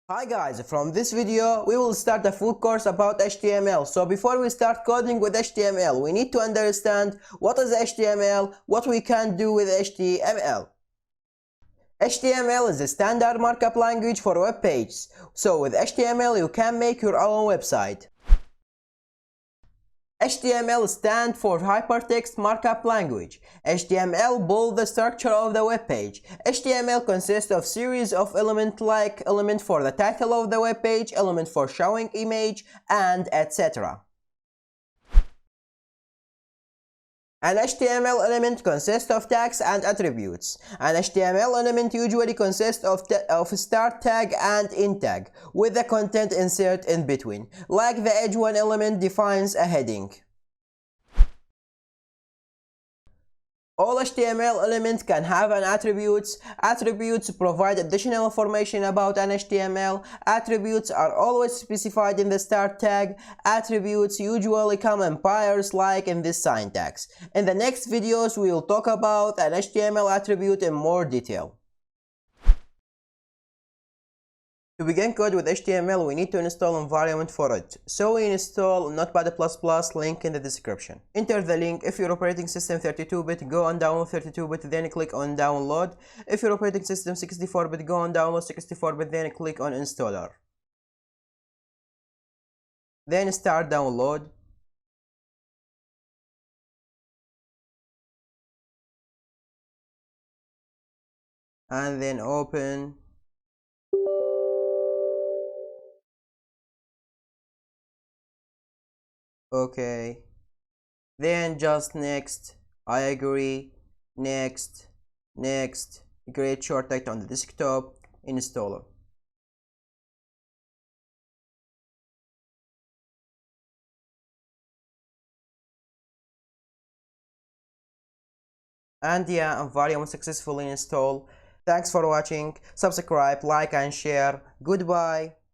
Hi guys, from this video we will start a full course about HTML. So before we start coding with HTML, we need to understand what is HTML, what we can do with HTML. HTML is a standard markup language for web pages. So with HTML you can make your own website. HTML stands for Hypertext Markup Language. HTML builds the structure of the web page. HTML consists of series of elements like element for the title of the web page, element for showing image, and etc. An HTML element consists of tags and attributes. An HTML element usually consists of start tag and end tag, with the content insert in between. Like the h1 element defines a heading. All HTML elements can have an attributes. Attributes provide additional information about an HTML. Attributes are always specified in the start tag. Attributes usually come in pairs like in this syntax. In the next videos we will talk about an HTML attribute in more detail. To begin code with HTML, we need to install environment for it. So we install Notepad++, link in the description. Enter the link. If your operating system 32-bit, go on download 32-bit, then click on download. If your operating system 64-bit, go on download 64-bit, then click on installer. Then start download. And then open. Okay, then just next, I agree, next, create shortcut on the desktop, installer. And yeah, environment successfully installed. Thanks for watching, subscribe, like and share. Goodbye.